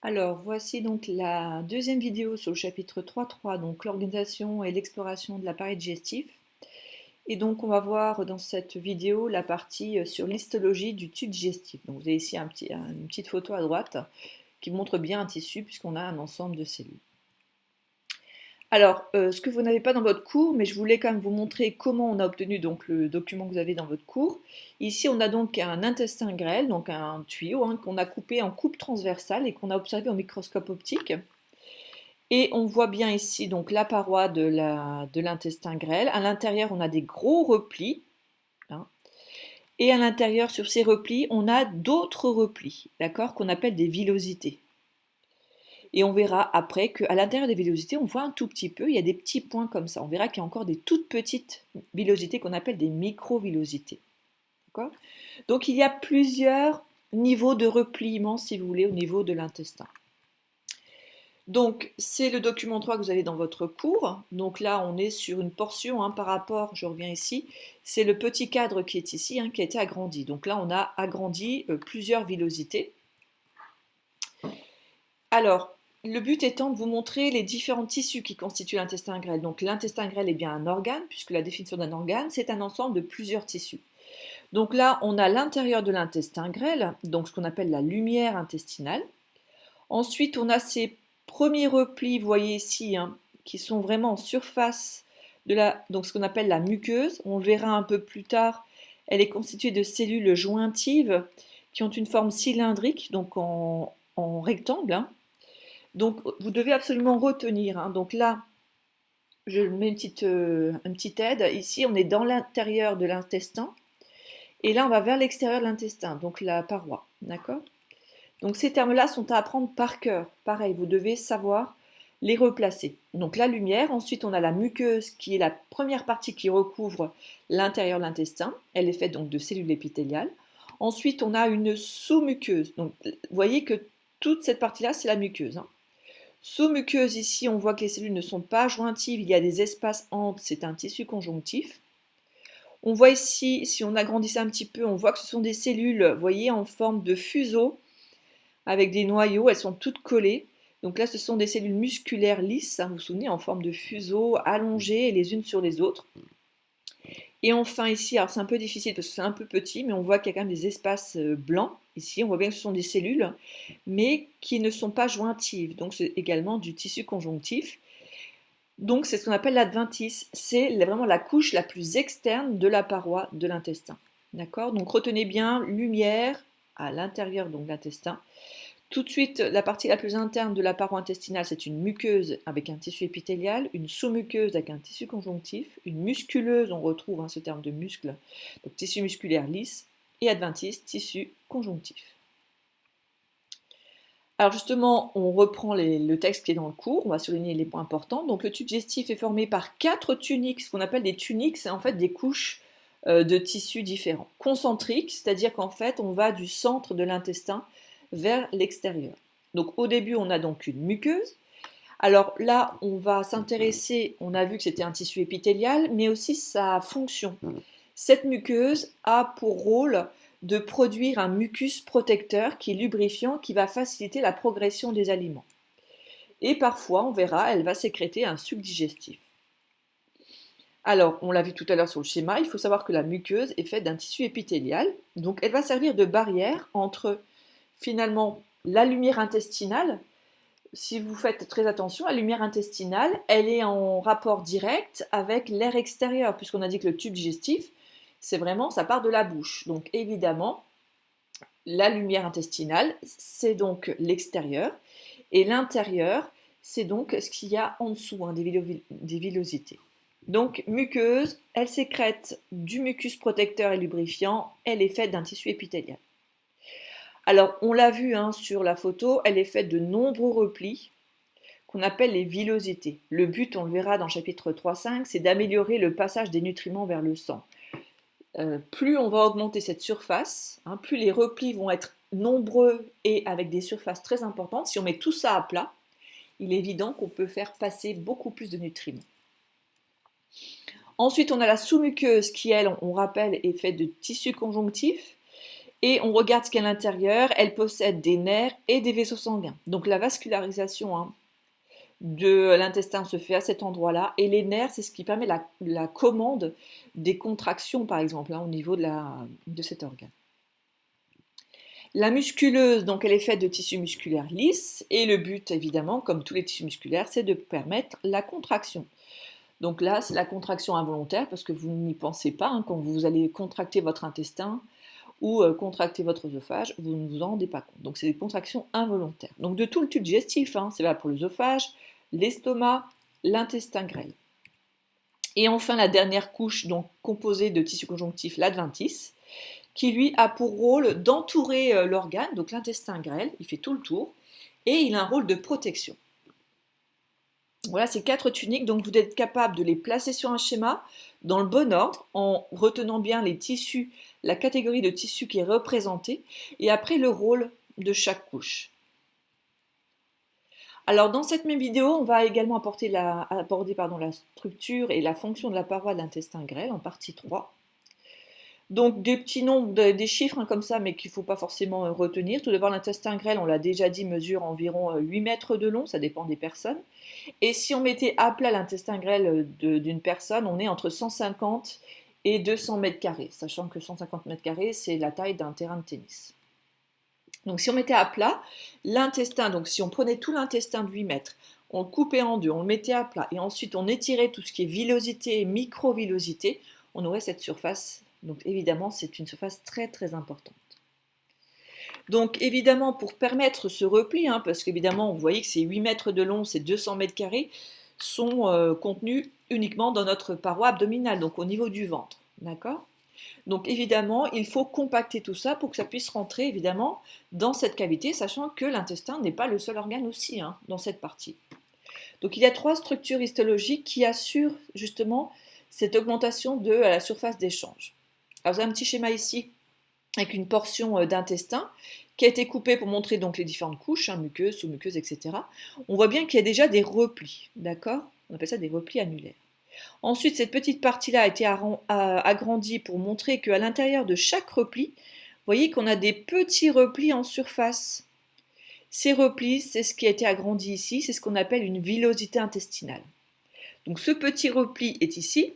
Alors, voici donc la deuxième vidéo sur le chapitre 3.3, donc l'organisation et l'exploration de l'appareil digestif. Et donc, on va voir dans cette vidéo la partie sur l'histologie du tube digestif. Donc, vous avez ici une petite photo à droite qui montre bien un tissu puisqu'on a un ensemble de cellules. Alors, ce que vous n'avez pas dans votre cours, mais je voulais quand même vous montrer comment on a obtenu donc le document que vous avez dans votre cours. Ici, on a donc un intestin grêle, donc un tuyau qu'on a coupé en coupe transversale et qu'on a observé au microscope optique. Et on voit bien ici donc la paroi de l'intestin grêle. À l'intérieur, on a des gros replis, hein. Et à l'intérieur, sur ces replis, on a d'autres replis, d'accord, qu'on appelle des villosités. Et on verra après qu'à l'intérieur des villosités, on voit un tout petit peu, il y a des petits points comme ça. On verra qu'il y a encore des toutes petites villosités qu'on appelle des microvillosités. D'accord ? Donc il y a plusieurs niveaux de repliement, si vous voulez, au niveau de l'intestin. Donc c'est le document 3 que vous avez dans votre cours. Donc là, on est sur une portion par rapport, je reviens ici, c'est le petit cadre qui est ici, qui a été agrandi. Donc là, on a agrandi plusieurs villosités. Alors, le but étant de vous montrer les différents tissus qui constituent l'intestin grêle. Donc l'intestin grêle est bien un organe, puisque la définition d'un organe, c'est un ensemble de plusieurs tissus. Donc là, on a l'intérieur de l'intestin grêle, donc ce qu'on appelle la lumière intestinale. Ensuite, on a ces premiers replis, vous voyez ici, qui sont vraiment en surface de donc ce qu'on appelle la muqueuse. On le verra un peu plus tard. Elle est constituée de cellules jointives qui ont une forme cylindrique, donc en rectangle. Donc, vous devez absolument retenir. Donc là, je mets une petite aide. Ici, on est dans l'intérieur de l'intestin. Et là, on va vers l'extérieur de l'intestin, donc la paroi. D'accord ? Donc, ces termes-là sont à apprendre par cœur. Pareil, vous devez savoir les replacer. Donc, la lumière. Ensuite, on a la muqueuse, qui est la première partie qui recouvre l'intérieur de l'intestin. Elle est faite donc de cellules épithéliales. Ensuite, on a une sous-muqueuse. Donc, vous voyez que toute cette partie-là, c'est la muqueuse. Sous-muqueuse, ici, on voit que les cellules ne sont pas jointives, il y a des espaces entre, c'est un tissu conjonctif. On voit ici, si on agrandit ça un petit peu, on voit que ce sont des cellules, vous voyez, en forme de fuseau, avec des noyaux, elles sont toutes collées. Donc là, ce sont des cellules musculaires lisses, vous vous souvenez, en forme de fuseau, allongées les unes sur les autres. Et enfin ici, alors c'est un peu difficile parce que c'est un peu petit, mais on voit qu'il y a quand même des espaces blancs. Ici, on voit bien que ce sont des cellules, mais qui ne sont pas jointives. Donc c'est également du tissu conjonctif. Donc c'est ce qu'on appelle l'adventice. C'est vraiment la couche la plus externe de la paroi de l'intestin. D'accord ? Donc retenez bien lumière à l'intérieur de l'intestin. Tout de suite, la partie la plus interne de la paroi intestinale, c'est une muqueuse avec un tissu épithélial, une sous-muqueuse avec un tissu conjonctif, une musculeuse, on retrouve ce terme de muscle, donc tissu musculaire lisse, et adventice, tissu conjonctif. Alors justement, on reprend le texte qui est dans le cours, on va souligner les points importants. Donc le tube digestif est formé par 4 tuniques, ce qu'on appelle des tuniques, c'est en fait des couches de tissus différents. Concentriques, c'est-à-dire qu'en fait, on va du centre de l'intestin vers l'extérieur. Donc au début, on a donc une muqueuse. Alors là, on va s'intéresser, on a vu que c'était un tissu épithélial, mais aussi sa fonction. Cette muqueuse a pour rôle de produire un mucus protecteur qui est lubrifiant, qui va faciliter la progression des aliments. Et parfois, on verra, elle va sécréter un suc digestif. Alors, on l'a vu tout à l'heure sur le schéma, il faut savoir que la muqueuse est faite d'un tissu épithélial, donc elle va servir de barrière entre finalement la lumière intestinale. Si vous faites très attention, la lumière intestinale, elle est en rapport direct avec l'air extérieur, puisqu'on a dit que le tube digestif, c'est vraiment, ça part de la bouche. Donc évidemment, la lumière intestinale, c'est donc l'extérieur, et l'intérieur, c'est donc ce qu'il y a en dessous, des villosités. Donc muqueuse, elle sécrète du mucus protecteur et lubrifiant, elle est faite d'un tissu épithélial. Alors, on l'a vu sur la photo, elle est faite de nombreux replis qu'on appelle les villosités. Le but, on le verra dans le chapitre 3.5, c'est d'améliorer le passage des nutriments vers le sang. Plus on va augmenter cette surface, plus les replis vont être nombreux et avec des surfaces très importantes. Si on met tout ça à plat, il est évident qu'on peut faire passer beaucoup plus de nutriments. Ensuite, on a la sous-muqueuse qui, elle, on rappelle, est faite de tissu conjonctif. Et on regarde ce qu'il y a à l'intérieur. Elle possède des nerfs et des vaisseaux sanguins. Donc la vascularisation de l'intestin se fait à cet endroit-là. Et les nerfs, c'est ce qui permet la commande des contractions, par exemple, au niveau de cet organe. La musculeuse, donc elle est faite de tissus musculaires lisses. Et le but, évidemment, comme tous les tissus musculaires, c'est de permettre la contraction. Donc là, c'est la contraction involontaire parce que vous n'y pensez pas quand vous allez contracter votre intestin ou contracter votre œsophage, vous ne vous en rendez pas compte. Donc c'est des contractions involontaires. Donc de tout le tube digestif, c'est valable pour l'œsophage, l'estomac, l'intestin grêle. Et enfin la dernière couche, donc composée de tissu conjonctif, l'adventice, qui lui a pour rôle d'entourer l'organe, donc l'intestin grêle, il fait tout le tour, et il a un rôle de protection. Voilà ces 4 tuniques, donc vous êtes capable de les placer sur un schéma dans le bon ordre, en retenant bien les tissus, la catégorie de tissus qui est représentée, et après le rôle de chaque couche. Alors dans cette même vidéo, on va également aborder la structure et la fonction de la paroi de l'intestin grêle en partie 3. Donc des petits nombres, des chiffres comme ça, mais qu'il ne faut pas forcément retenir. Tout d'abord, l'intestin grêle, on l'a déjà dit, mesure environ 8 mètres de long, ça dépend des personnes. Et si on mettait à plat l'intestin grêle d'une personne, on est entre 150 et 200 mètres carrés, sachant que 150 mètres carrés, c'est la taille d'un terrain de tennis. Donc si on mettait à plat l'intestin, donc si on prenait tout l'intestin de 8 mètres, on le coupait en deux, on le mettait à plat, et ensuite on étirait tout ce qui est villosité et microvillosité, on aurait cette surface. Donc évidemment, c'est une surface très très importante. Donc évidemment, pour permettre ce repli, parce qu'évidemment, vous voyez que ces 8 mètres de long, ces 200 mètres carrés, sont contenus uniquement dans notre paroi abdominale, donc au niveau du ventre. D'accord ? Donc évidemment, il faut compacter tout ça pour que ça puisse rentrer évidemment dans cette cavité, sachant que l'intestin n'est pas le seul organe aussi dans cette partie. Donc il y a 3 structures histologiques qui assurent justement cette augmentation de la surface d'échange. Alors vous avez un petit schéma ici avec une portion d'intestin qui a été coupée pour montrer donc les différentes couches, muqueuses, sous-muqueuses, etc. On voit bien qu'il y a déjà des replis, d'accord ? On appelle ça des replis annulaires. Ensuite, cette petite partie-là a été agrandie pour montrer qu'à l'intérieur de chaque repli, vous voyez qu'on a des petits replis en surface. Ces replis, c'est ce qui a été agrandi ici, c'est ce qu'on appelle une villosité intestinale. Donc ce petit repli est ici,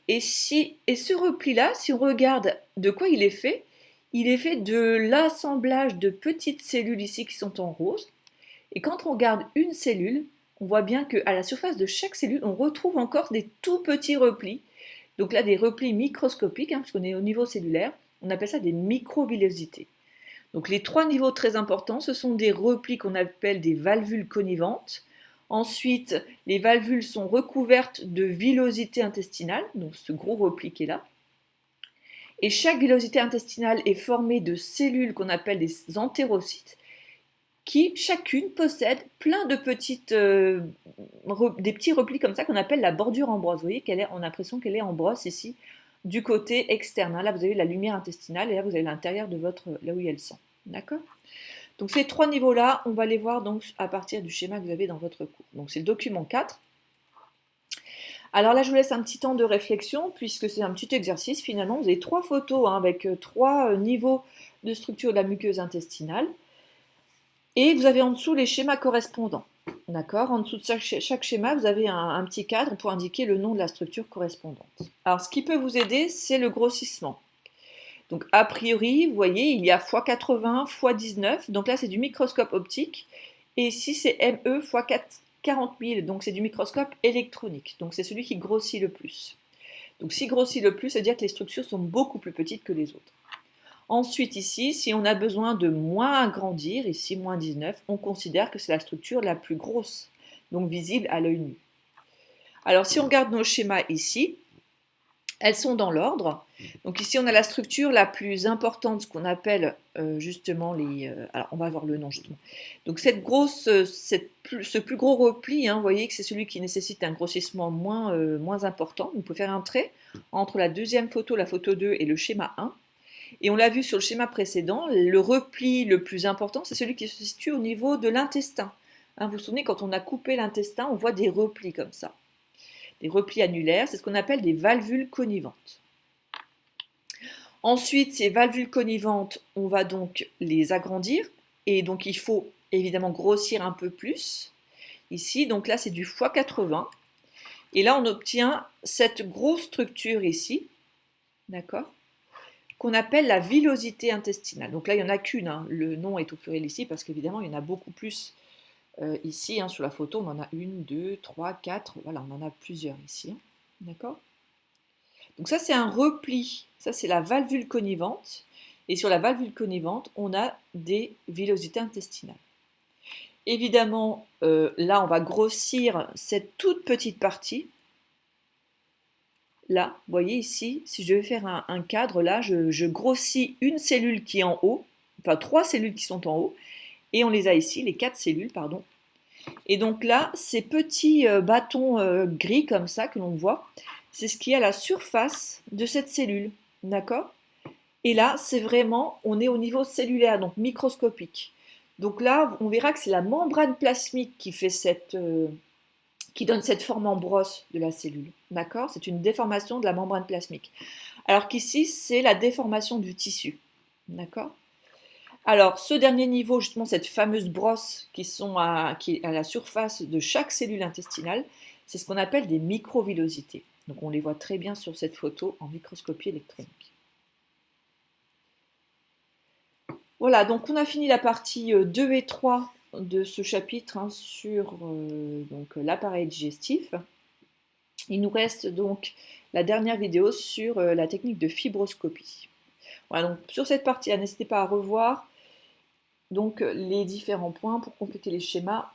et ce repli-là, si on regarde de quoi il est fait de l'assemblage de petites cellules ici qui sont en rose. Et quand on regarde une cellule, on voit bien qu'à la surface de chaque cellule, on retrouve encore des tout petits replis. Donc là, des replis microscopiques, puisqu'on est au niveau cellulaire, on appelle ça des microvillosités. Donc les 3 niveaux très importants, ce sont des replis qu'on appelle des valvules connivantes. Ensuite, les valvules sont recouvertes de villosité intestinale, donc ce gros repli qui est là. Et chaque villosité intestinale est formée de cellules qu'on appelle des entérocytes, qui chacune possède plein de des petits replis comme ça qu'on appelle la bordure en brosse. Vous voyez on a l'impression qu'elle est en brosse ici, du côté externe. Là, vous avez la lumière intestinale et là, vous avez l'intérieur de là où il y a le sang. D'accord ? Donc ces 3 niveaux-là, on va les voir donc à partir du schéma que vous avez dans votre cours. Donc c'est le document 4. Alors là, je vous laisse un petit temps de réflexion, puisque c'est un petit exercice. Finalement, vous avez 3 photos avec 3 niveaux de structure de la muqueuse intestinale. Et vous avez en dessous les schémas correspondants. D'accord ? En dessous de chaque schéma, vous avez un petit cadre pour indiquer le nom de la structure correspondante. Alors, ce qui peut vous aider, c'est le grossissement. Donc, a priori, vous voyez, il y a x80, x19. Donc là, c'est du microscope optique. Et ici, c'est ME x 40 000. Donc, c'est du microscope électronique. Donc, c'est celui qui grossit le plus. Donc, s'il grossit le plus, ça veut dire que les structures sont beaucoup plus petites que les autres. Ensuite, ici, si on a besoin de moins agrandir, ici, moins 19, on considère que c'est la structure la plus grosse, donc visible à l'œil nu. Alors, si on regarde nos schémas ici, elles sont dans l'ordre. Donc ici, on a la structure la plus importante, ce qu'on appelle justement alors, on va voir le nom justement. Donc ce plus gros repli, vous voyez que c'est celui qui nécessite un grossissement moins important. On peut faire un trait entre la deuxième photo, la photo 2 et le schéma 1. Et on l'a vu sur le schéma précédent, le repli le plus important, c'est celui qui se situe au niveau de l'intestin. Vous vous souvenez, quand on a coupé l'intestin, on voit des replis comme ça. Des replis annulaires, c'est ce qu'on appelle des valvules connivantes. Ensuite, ces valvules connivantes, on va donc les agrandir. Et donc, il faut évidemment grossir un peu plus. Ici, donc là, c'est du x80. Et là, on obtient cette grosse structure ici, d'accord, qu'on appelle la villosité intestinale. Donc là, il n'y en a qu'une. Hein. Le nom est au pluriel ici parce qu'évidemment, il y en a beaucoup plus ici. Hein, sur la photo, on en a une, deux, trois, quatre. Voilà, on en a plusieurs ici. Hein. D'accord. Donc ça, c'est un repli. Ça, c'est la valvule connivente. Et sur la valvule connivente, on a des villosités intestinales. Évidemment, là, on va grossir cette toute petite partie. Là, vous voyez ici, si je vais faire un cadre, là, je grossis une cellule qui est en haut, enfin 3 cellules qui sont en haut, et on les a ici, les 4 cellules, pardon. Et donc là, ces petits bâtons gris comme ça que l'on voit, c'est ce qui est à la surface de cette cellule, d'accord? Et là, c'est vraiment, on est au niveau cellulaire, donc microscopique. Donc là, on verra que c'est la membrane plasmique qui fait qui donne cette forme en brosse de la cellule. D'accord? C'est une déformation de la membrane plasmique. Alors qu'ici, c'est la déformation du tissu. D'accord? Alors, ce dernier niveau, justement, cette fameuse brosse qui est à la surface de chaque cellule intestinale, c'est ce qu'on appelle des microvillosités. Donc, on les voit très bien sur cette photo en microscopie électronique. Voilà, donc on a fini la partie 2 et 3 de ce chapitre hein, sur l'appareil digestif. Il nous reste donc la dernière vidéo sur la technique de fibroscopie. Voilà, donc sur cette partie, n'hésitez pas à revoir donc, les différents points pour compléter les schémas.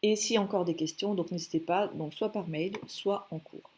Et s'il y a encore des questions, donc n'hésitez pas, donc soit par mail, soit en cours.